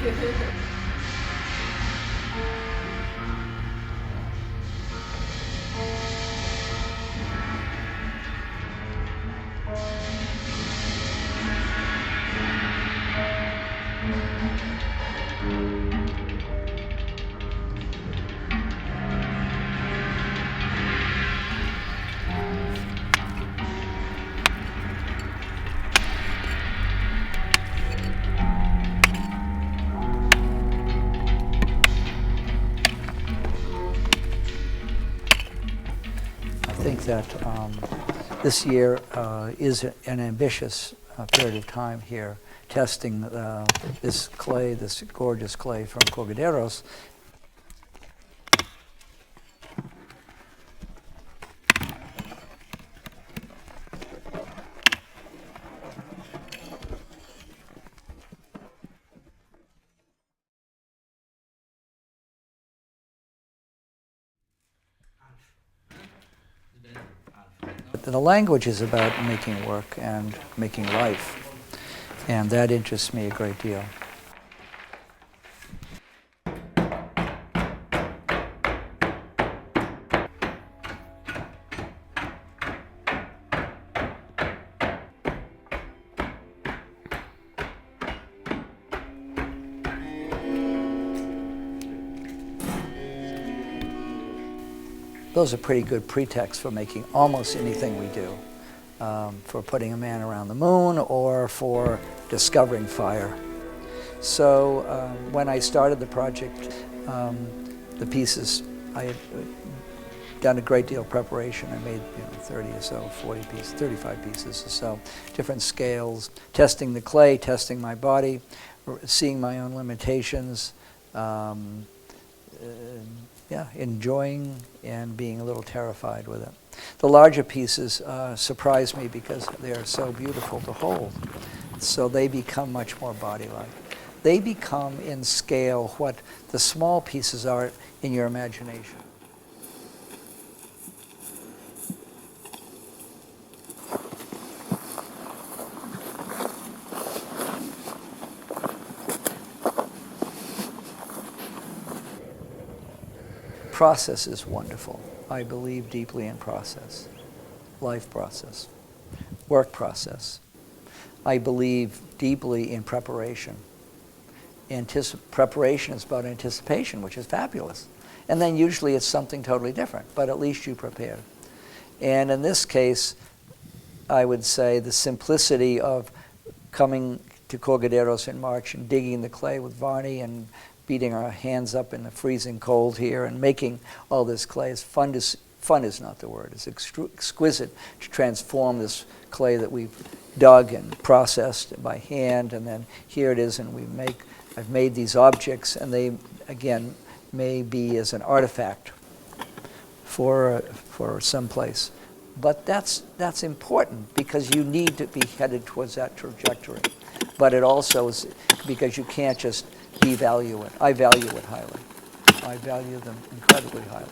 I think that this year is an ambitious period of time here, testing this clay, this gorgeous clay from Cogederos. The language is about making work and making life, and that interests me a great deal. Those are pretty good pretexts for making almost anything we do, for putting a man around the moon or for discovering fire. So when I started the project, the pieces, I had done a great deal of preparation. I made 30 or so, 40 pieces, 35 pieces or so, different scales, testing the clay, testing my body, seeing my own limitations, enjoying and being a little terrified with it. The larger pieces surprise me because they're so beautiful to hold. So they become much more body-like. They become in scale what the small pieces are in your imagination. Process is wonderful. I believe deeply in process, life process, work process. I believe deeply in preparation. Preparation is about anticipation, which is fabulous. And then usually it's something totally different, but at least you prepared. And in this case, I would say the simplicity of coming to Cogederos in March and digging the clay with Varney and beating our hands up in the freezing cold here and making all this clay is fun. Fun is not the word. It's exquisite to transform this clay that we've dug and processed by hand, and then here it is, and I've made these objects, and they again may be as an artifact for some place. But that's important because you need to be headed towards that trajectory. But it also is because you can't just devalue it. I value it highly. I value them incredibly highly.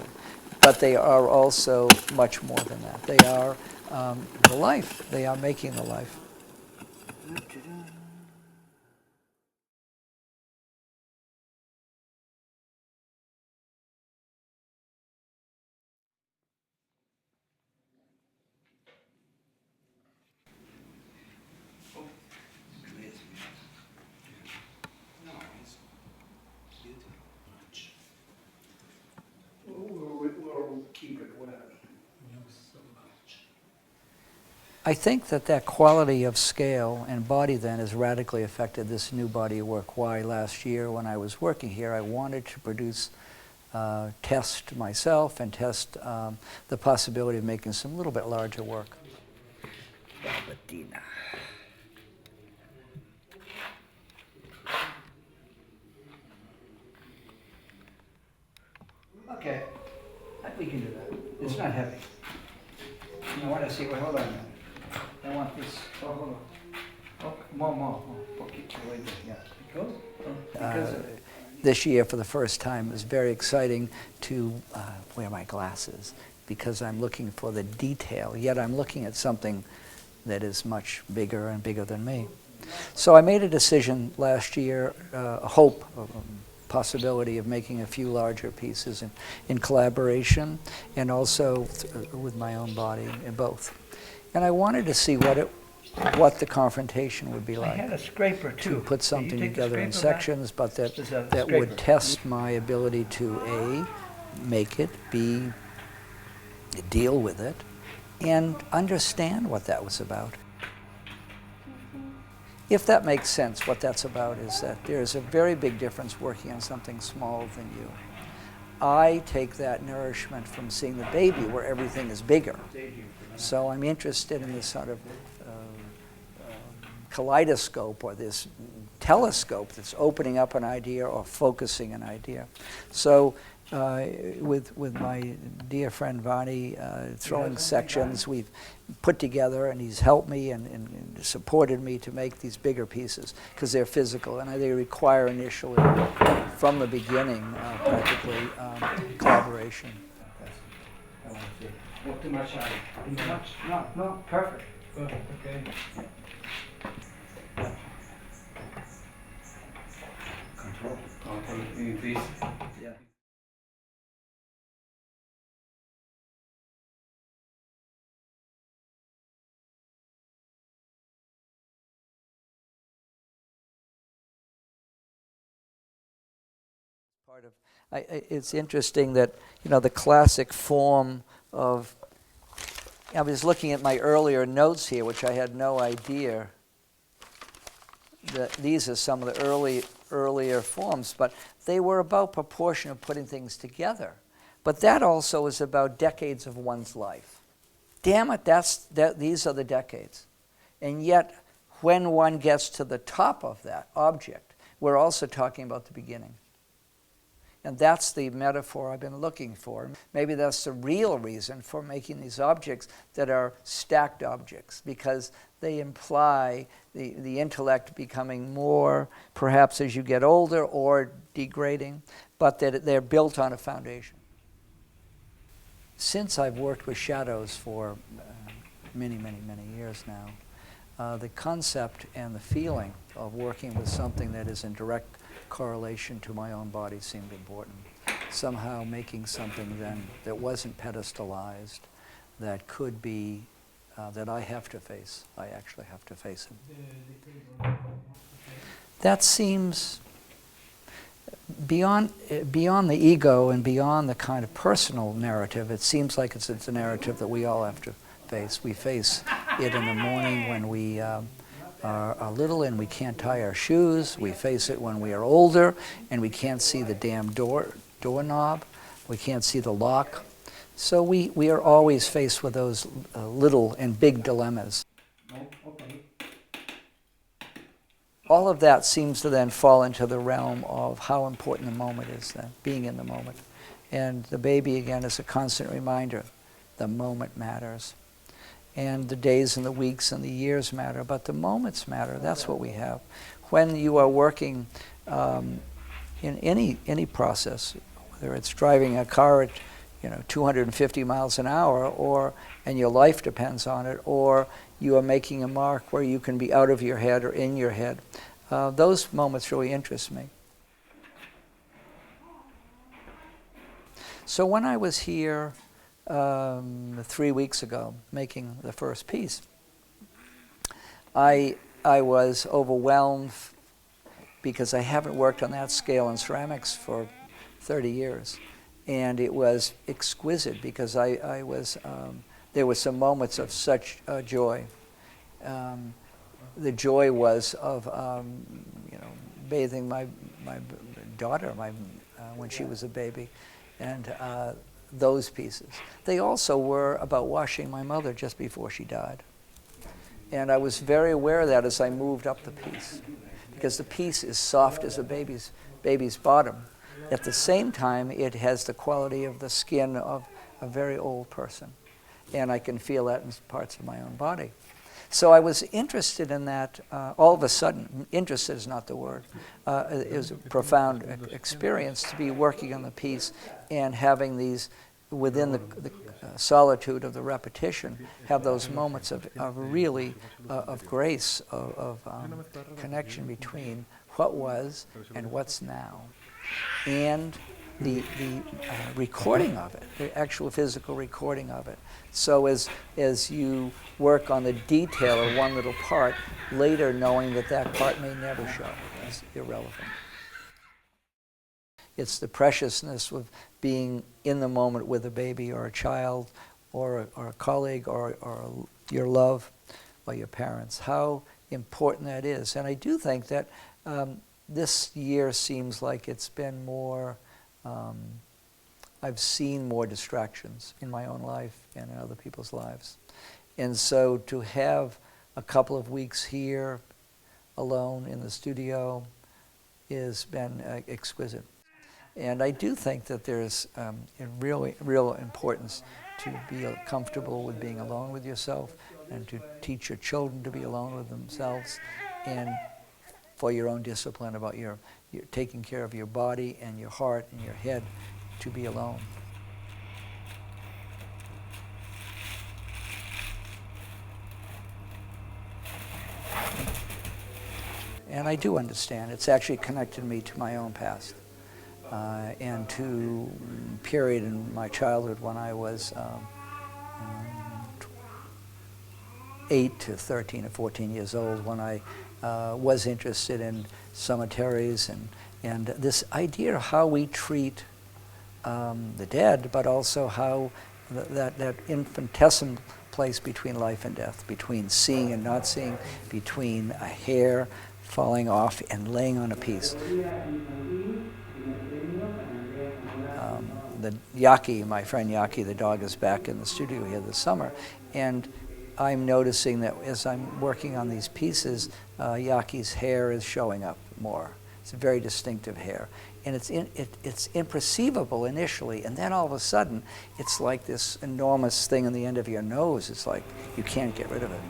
But they are also much more than that. They are the life. They are making the life. We'll keep it wet. I think that quality of scale and body then has radically affected this new body of work. Why last year when I was working here, I wanted to produce, test myself and test the possibility of making some little bit larger work. Okay, we can do that. It's not heavy. I want to see, hold on a minute. I want this, hold on. Oh, more. Yeah. This year, for the first time, it was very exciting to wear my glasses because I'm looking for the detail, yet I'm looking at something that is much bigger and bigger than me. So I made a decision last year, a hope, a possibility of making a few larger pieces in collaboration and also with my own body in both. And I wanted to see what the confrontation would be like. I had a scraper too. To put something together in sections, but that scraper. would test my ability to A, make it, B, deal with it, and understand what that was about. If that makes sense, what that's about is that there's a very big difference working on something smaller than you. I take that nourishment from seeing the baby where everything is bigger. So I'm interested in this sort of kaleidoscope or this telescope that's opening up an idea or focusing an idea. So with my dear friend Vani, throwing sections we've put together, and he's helped me and supported me to make these bigger pieces because they're physical and they require initially, from the beginning, practically collaboration. Not too much. No, perfect. Perfect, okay. Control. Okay, please. Yeah. Part of, it's interesting that, you know, the classic form of, I was looking at my earlier notes here, which I had no idea that these are some of the earlier forms, but they were about proportion of putting things together. But that also is about decades of one's life. Damn it, these are the decades. And yet, when one gets to the top of that object, we're also talking about the beginning. And that's the metaphor I've been looking for. Maybe that's the real reason for making these objects that are stacked objects, because they imply the intellect becoming more, perhaps as you get older, or degrading, but that they're built on a foundation. Since I've worked with shadows for many, many, many years now, the concept and the feeling of working with something that is in direct correlation to my own body seemed important. Somehow making something then that wasn't pedestalized, that could be, that I have to face. I actually have to face it. That seems beyond the ego and beyond the kind of personal narrative. It seems like it's a narrative that we all have to face. We face it in the morning when we are little and we can't tie our shoes. We face it when we are older and we can't see the damn doorknob. We can't see the lock. So we are always faced with those little and big dilemmas. All of that seems to then fall into the realm of how important the moment is then, being in the moment. And the baby, again, is a constant reminder. The moment matters. And the days and the weeks and the years matter, but the moments matter. That's what we have. When you are working in any process, whether it's driving a car at 250 miles an hour, and your life depends on it, or you are making a mark where you can be out of your head or in your head, those moments really interest me. So when I was here 3 weeks ago, making the first piece, I was overwhelmed because I haven't worked on that scale in ceramics for 30 years. And it was exquisite because I was, there were some moments of such joy. The joy was of, bathing my daughter when she was a baby, and those pieces. They also were about washing my mother just before she died. And I was very aware of that as I moved up the piece, because the piece is soft as a baby's bottom. At the same time, it has the quality of the skin of a very old person. And I can feel that in parts of my own body. So I was interested in that all of a sudden. Interested is not the word. It was a profound experience to be working on the piece and having these within the solitude of the repetition, have those moments of really of grace, of connection between what was and what's now, and the recording of it, the actual physical recording of it. So as you work on the detail of one little part, later knowing that that part may never show is irrelevant. It's the preciousness of being in the moment with a baby or a child or a colleague or your love or your parents, how important that is. And I do think that this year seems like it's been more, I've seen more distractions in my own life and in other people's lives. And so to have a couple of weeks here alone in the studio has been exquisite. And I do think that there's a real importance to be comfortable with being alone with yourself and to teach your children to be alone with themselves, and for your own discipline about your taking care of your body and your heart and your head, to be alone. And I do understand. It's actually connected me to my own past. And to a period in my childhood when I was 8 to 13 or 14 years old, when I was interested in cemeteries and this idea of how we treat the dead, but also how that infinitesimal place between life and death, between seeing and not seeing, between a hair falling off and laying on a piece. The Yaki, my friend Yaki, the dog, is back in the studio here this summer, and I'm noticing that as I'm working on these pieces, Yaki's hair is showing up more. It's a very distinctive hair, and it's imperceivable initially, and then all of a sudden, it's like this enormous thing on the end of your nose. It's like you can't get rid of it.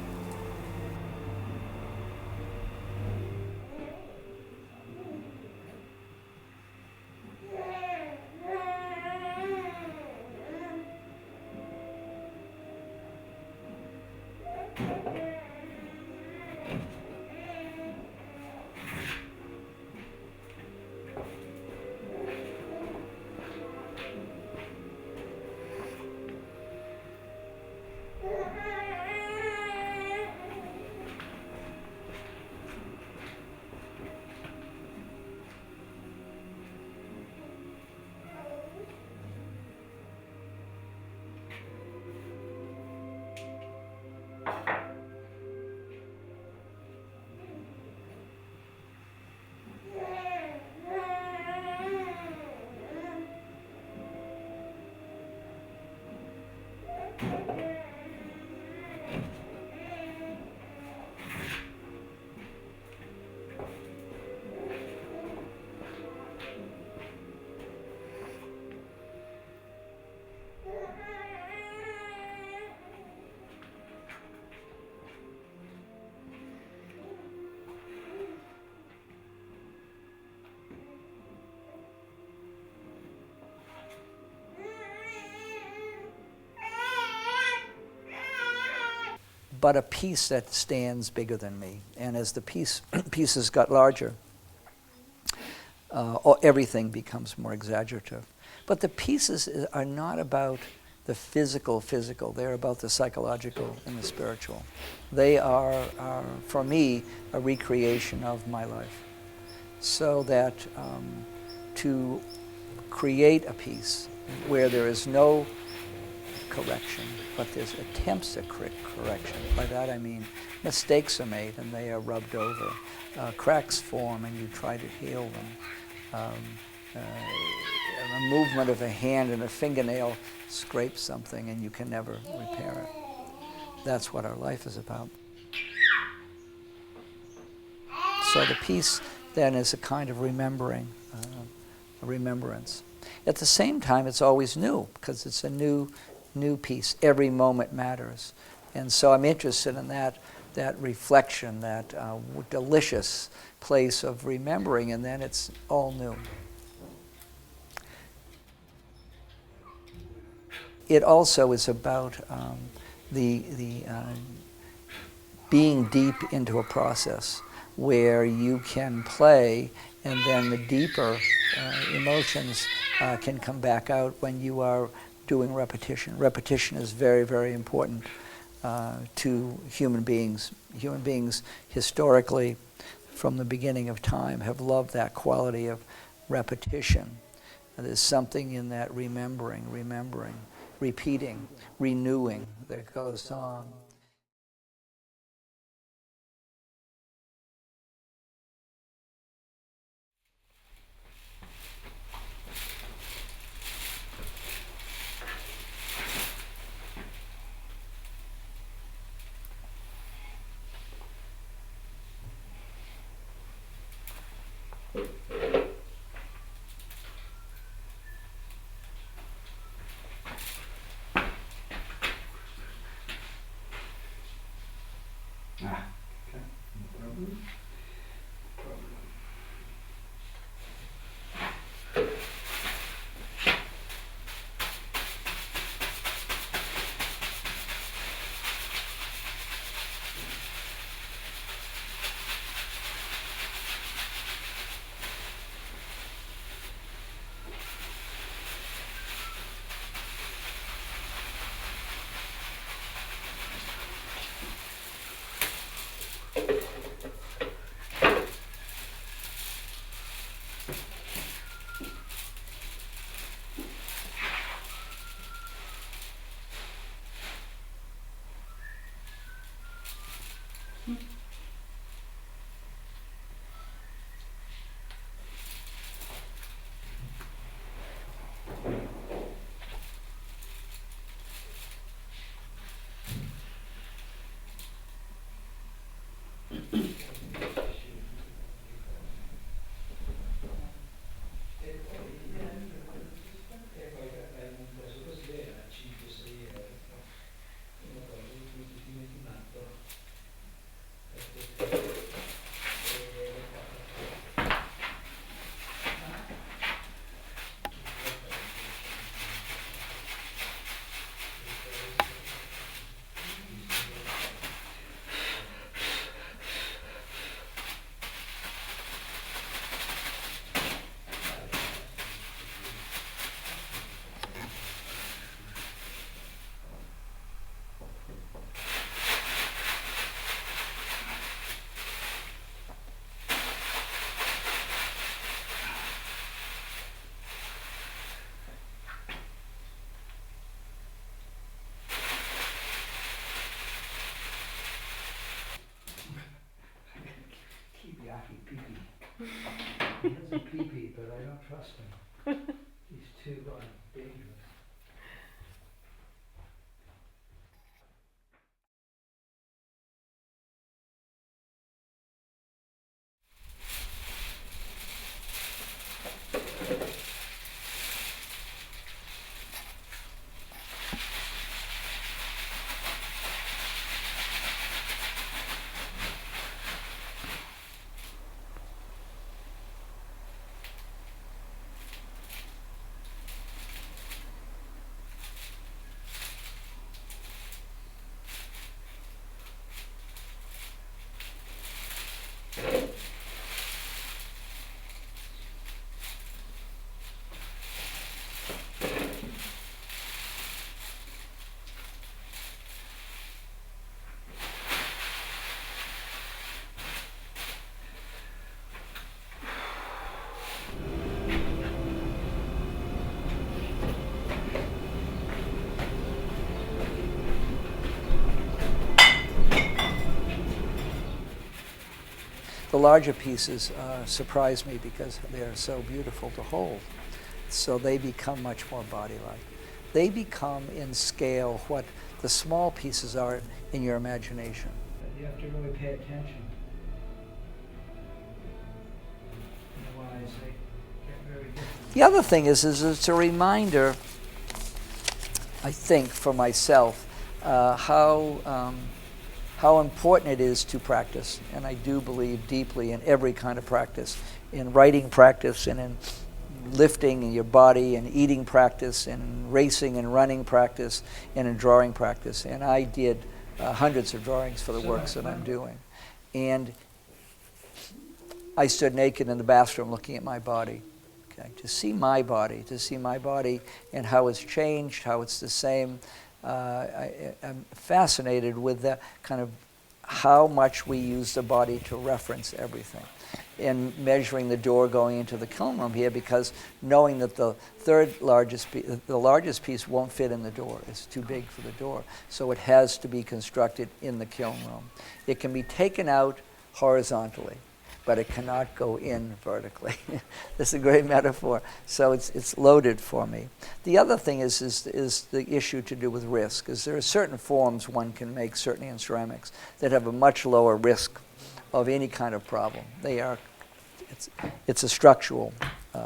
But a piece that stands bigger than me. And as the pieces got larger, everything becomes more exaggerative. But the pieces are not about the physical. They're about the psychological and the spiritual. They are for me, a recreation of my life. So that to create a piece where there is no correction, but there's attempts at correction. By that I mean mistakes are made and they are rubbed over. Cracks form and you try to heal them. A movement of a hand and a fingernail scrapes something and you can never repair it. That's what our life is about. So the piece then is a kind of remembering, a remembrance. At the same time, it's always new because it's a new piece. Every moment matters. And so I'm interested in that reflection, that delicious place of remembering, and then it's all new. it also is about the being deep into a process where you can play, and then the deeper emotions can come back out when you are doing repetition. Repetition is very, very important to human beings. Human beings historically, from the beginning of time, have loved that quality of repetition. There's something in that remembering, repeating, renewing that goes on. He doesn't pee-pee, but I don't trust him. He's too dangerous. The larger pieces surprise me because they're so beautiful to hold. So they become much more body-like. They become in scale what the small pieces are in your imagination. You have to really pay attention. Otherwise, they get very different. The other thing is it's a reminder, I think, for myself, how important it is to practice. And I do believe deeply in every kind of practice, in writing practice and in lifting in your body and eating practice and racing and running practice and in drawing practice. And I did hundreds of drawings for the works that I'm doing. And I stood naked in the bathroom looking at my body. Okay, to see my body and how it's changed, how it's the same. I'm fascinated with the kind of how much we use the body to reference everything. And measuring the door going into the kiln room here, because knowing that the largest piece won't fit in the door. It's too big for the door. So it has to be constructed in the kiln room. It can be taken out horizontally, but it cannot go in vertically. That's a great metaphor. So it's loaded for me. The other thing is the issue to do with risk. Is there are certain forms one can make, certainly in ceramics, that have a much lower risk of any kind of problem. It's a structural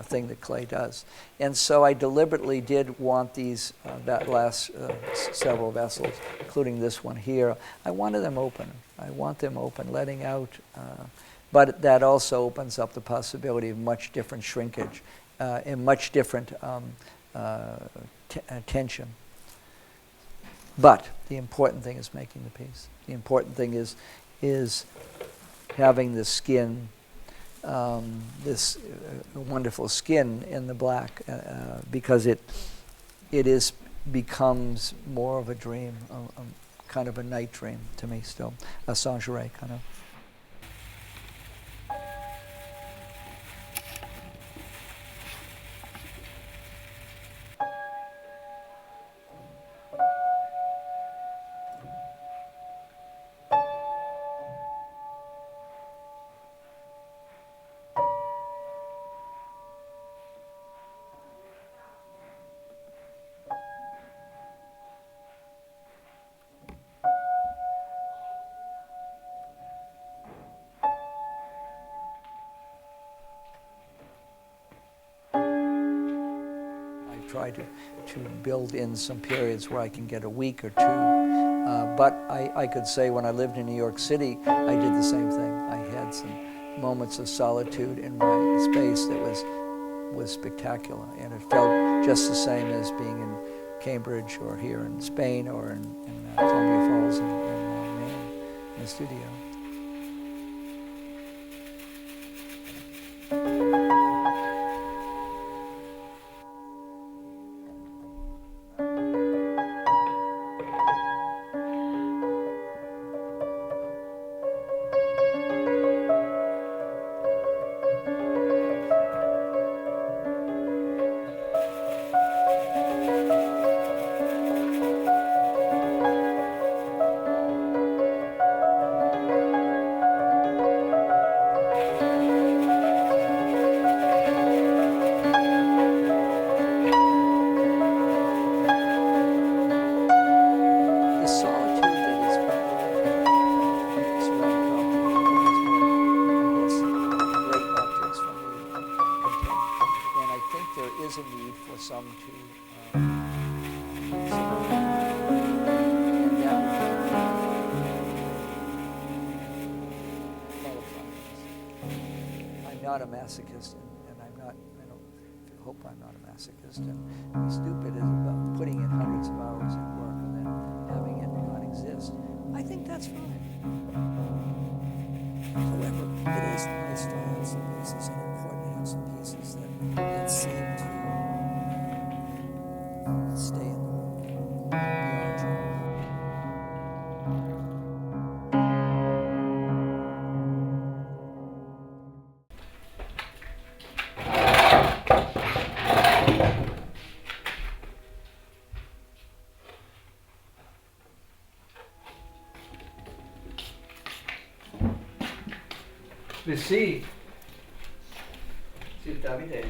thing that clay does. And so I deliberately did want these, that last several vessels, including this one here, I wanted them open. I want them open, letting out. But that also opens up the possibility of much different shrinkage and much different tension. But the important thing is making the piece. The important thing is having the skin, this wonderful skin in the black, because it becomes more of a dream, kind of a night dream to me still, a Saint-Gervais kind of. Try to build in some periods where I can get a week or two. But I could say when I lived in New York City, I did the same thing. I had some moments of solitude in my space that was spectacular. And it felt just the same as being in Cambridge or here in Spain or in Columbia Falls in Maine, in the studio. Not a masochist, and I don't hope I'm not a masochist. And stupid is about putting in hundreds of hours of work and then having it not exist. I think that's fine. However, it is nice to have some pieces and important to have some pieces that seem to stay in the room beyond time. Sì, David Davison.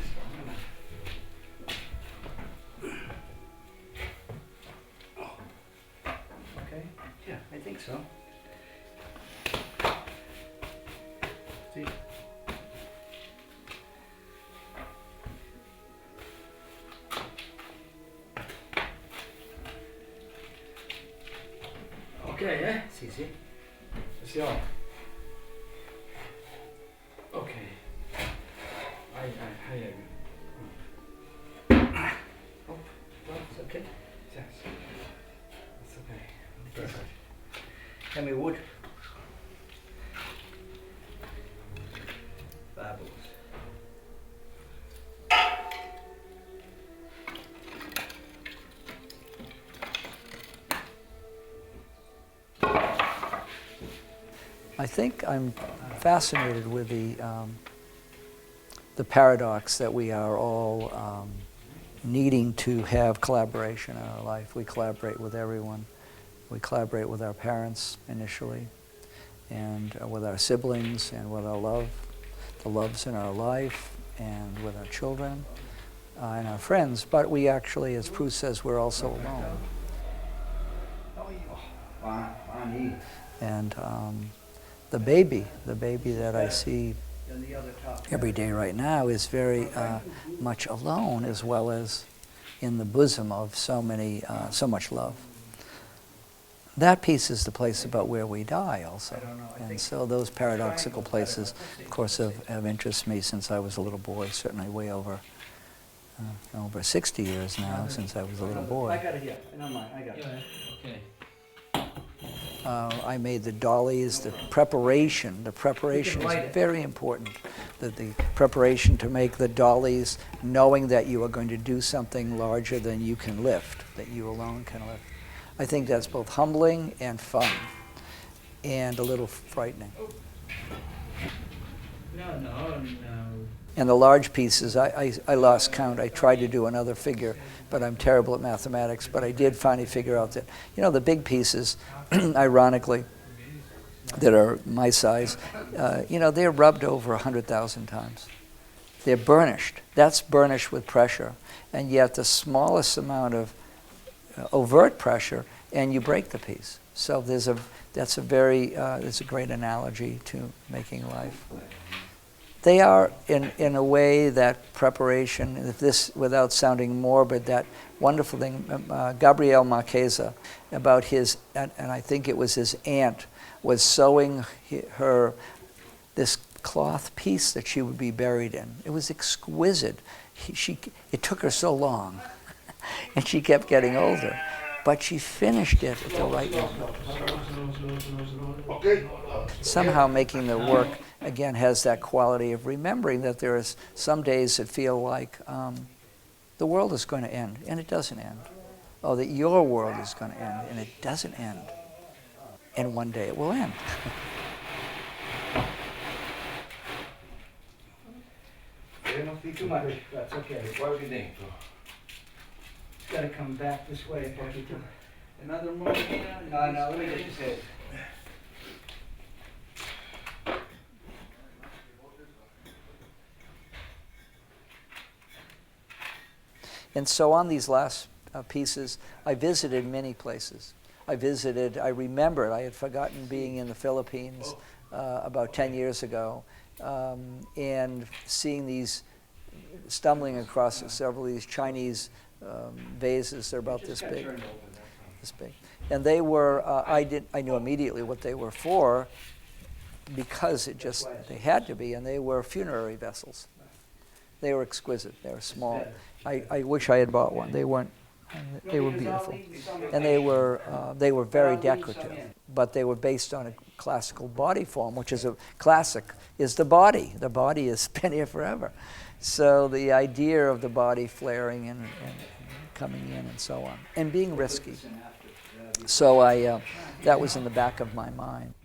Okay, yeah, I think so. See. Ok, Sì, sì. Siamo. Okay. I agree. Okay. Yes. That's okay. Perfect. Tell me wood. Fabulous. I think I'm fascinated with the paradox that we are all needing to have collaboration in our life. We collaborate with everyone. We collaborate with our parents initially, and with our siblings, and with our the loves in our life, and with our children, and our friends. But we actually, as Proust says, we're also alone. And the baby that I see every day right now is very much alone, as well as in the bosom of so much love. That piece is the place about where we die also. And so those paradoxical places, of course, have interested me since I was a little boy, certainly way over 60 years now since I was a little boy. I got it here. No, mine. I got it. Okay. I made the dollies, the preparation. The preparation is very important. The preparation to make the dollies, knowing that you are going to do something larger than you can lift, that you alone can lift. I think that's both humbling and fun, and a little frightening. No. And the large pieces, I lost count. I tried to do another figure, but I'm terrible at mathematics. But I did finally figure out that, the big pieces, ironically, that are my size, they're rubbed over 100,000 times. They're burnished. That's burnished with pressure. And yet the smallest amount of overt pressure, and you break the piece. So there's a great analogy to making life. They are, in a way, that preparation, if this, without sounding morbid, that wonderful thing, Gabriel Marquesa, about his, and I think it was his aunt, was sewing her this cloth piece that she would be buried in. It was exquisite. It took her so long, and she kept getting older, but she finished it at the right moment. Somehow making the work, again, has that quality of remembering that there is some days that feel like the world is going to end, and it doesn't end. Oh, that your world is going to end, and it doesn't end. And one day it will end. Too much. That's okay. Quasi dentro. It's got to come back this way. Another moment. No, let me get this head. And so on these last pieces, I visited many places. I remembered, I had forgotten being in the Philippines about 10 years ago, and stumbling across several of these Chinese vases. They're about this big. And they were, I knew immediately what they were for, because they had to be, and they were funerary vessels. They were exquisite. They were small. I wish I had bought one. They were beautiful, and they were very decorative. But they were based on a classical body form, which is is the body. The body has been here forever. So the idea of the body flaring and coming in and so on, and being risky. So that was in the back of my mind.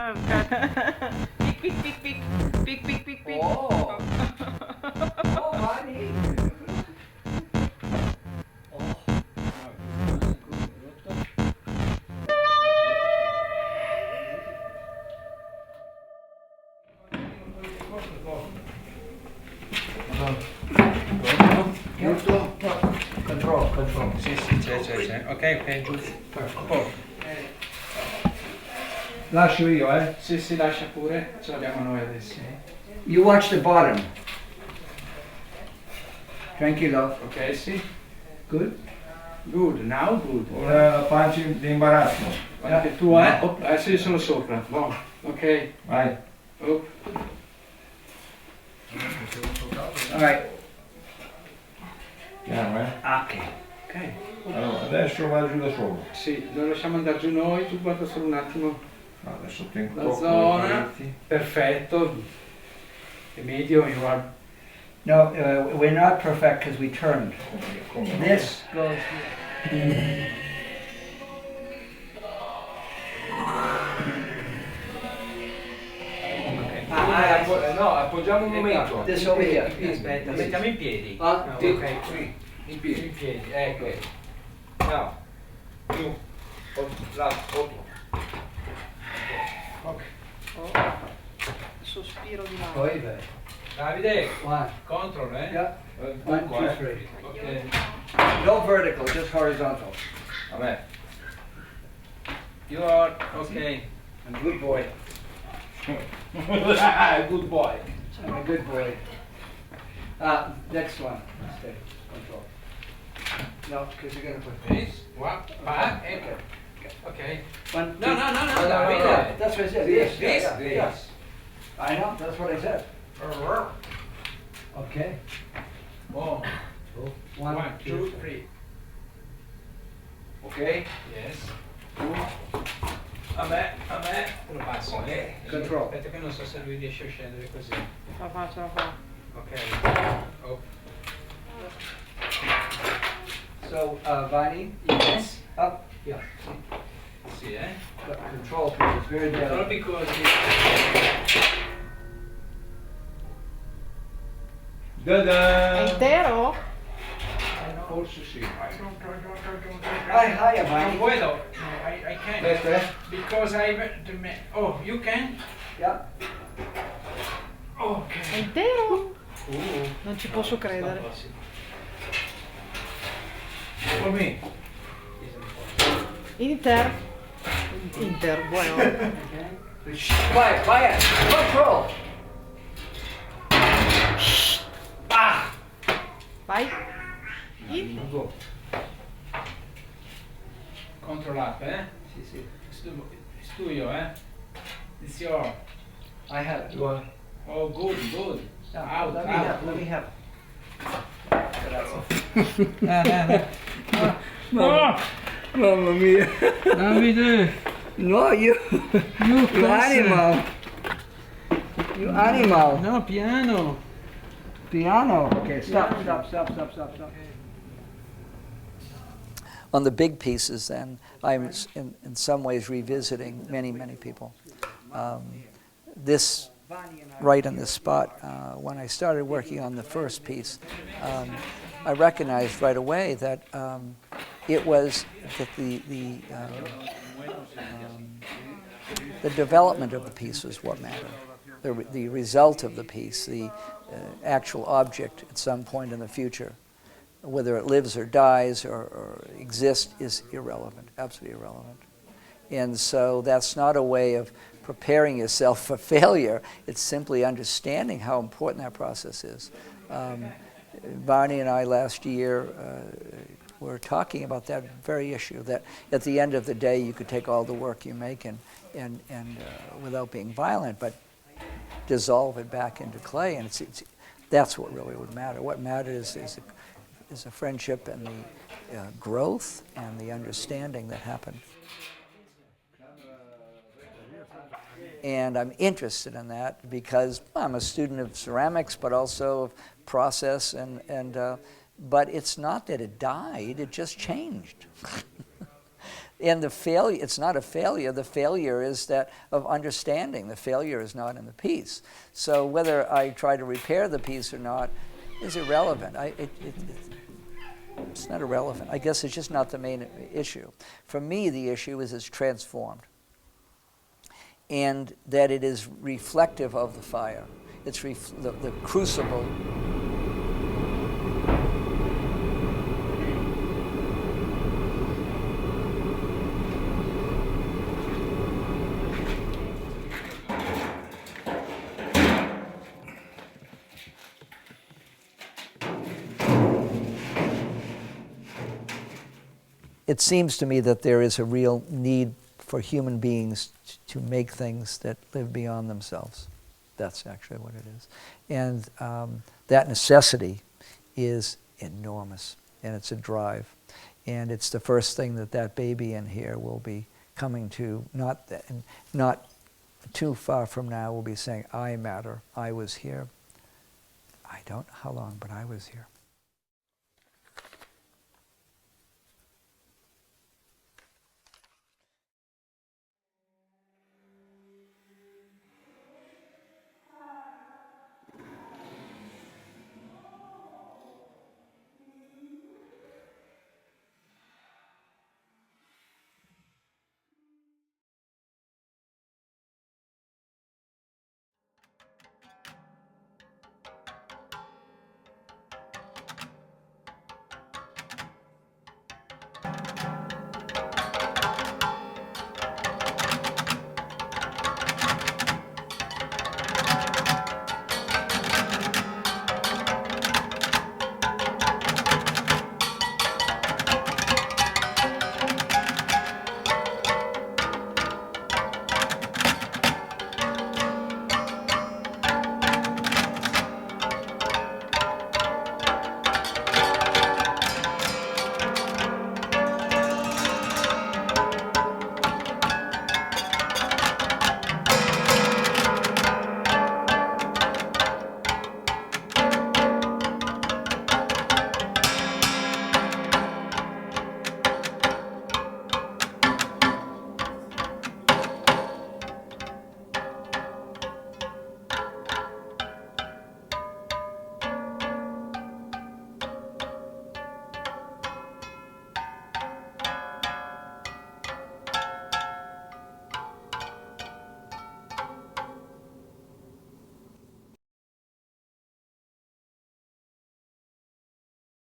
Pick, pick, pick, pick, pick, pick, pick, pick. Oh. Oh, Vani. Giusto? Control, control. Sì, sì, c'è. Ok, giusto. Oh. Lascio io, eh? Sì, sì, lascia pure, ce l'abbiamo noi adesso. You watch the bottom. Tranquillo. Ok, sì. Good? Good, now good. Una pancia di imbarazzo. Anche tu, eh? Oh, sì, sono sopra. Buono. Ok. Vai. Oh. All right. Piano, eh? Ok. Ok. Allora, adesso vado giù da solo. Sì, lo lasciamo andare giù noi, tu guarda solo un attimo Adesso tengo la tocco zona. le pareti. Perfetto. E medio, you are... No, we're not perfect because we turned. Come no? This goes No, appoggiamo un momento. this over here. Aspetta, mettiamo in piedi. Ah, No, sì. ok, Qui, in qui. piedi. In piedi, ecco. No. Più. Là, sotto. Ok. Sospiro di là. Poi, beh. Davide, One. control, eh? Yeah. Un 1, po', 2, eh. 3. Ok. No vertical, just horizontal. Vabbè. You are, ok. I'm a good boy. Good boy. I'm a good boy. Next one. Stay. Control. No, because you're going to put This, what, back, Okay. ecco. Ok. One, No, two. no, no, no, No, Davide. That's what I said. This, Yes, this, yeah, yeah. this. I know, that's what I said. Okay. Oh, one, two, three. Ok? Yes. Vabbè, lo passo, eh. Control. Aspetta che non so se lui riesce a scendere così. Ce la fa, ce la fa. Ok. Oh. So, Vani, yes, up, yeah. Sì, eh. Control, please, it's very Però delicate. because Da-da! È intero? Forse sì. Hi, hi, non Vani. puedo. No, I can't. Questo, eh? Because oh, you can? Yeah. È Ok. intero? Non ci posso credere. For me. Inter. Inter, bueno. Quiet, quiet. Control. Vai. In. Go. Controllato, eh? Sì, sì. It's tuyo, eh? It's your. I have it. You want? Oh, good, good. Yeah, Out, let me out. have, let me have. Mamma mia. Davide! No, you animal. You animal. No, piano! Piano. Okay, stop. On the big pieces, then, I'm in some ways revisiting many people. This, right on this spot, when I started working on the first piece, I recognized right away that it was that the development of the piece was what mattered. The result of the piece, the actual object at some point in the future, whether it lives or dies or exists, is irrelevant, absolutely irrelevant. And so that's not a way of preparing yourself for failure. It's simply understanding how important that process is. Barney and I last year were talking about that very issue, that at the end of the day you could take all the work you make and without being violent, but dissolve it back into clay, and that's what really would matter. What matters is a friendship and the growth and the understanding that happened. And I'm interested in that because I'm a student of ceramics, but also of process, but it's not that it died, it just changed. And the failure, it's not a failure. The failure is that of understanding. The failure is not in the piece. So whether I try to repair the piece or not is irrelevant. It's not irrelevant. I guess it's just not the main issue. For me, the issue is it's transformed, and that it is reflective of the fire. It's the crucible. It seems to me that there is a real need for human beings to make things that live beyond themselves. That's actually what it is. And that necessity is enormous, and it's a drive. And it's the first thing that baby in here will be coming to, not too far from now, will be saying, I matter, I was here. I don't know how long, but I was here.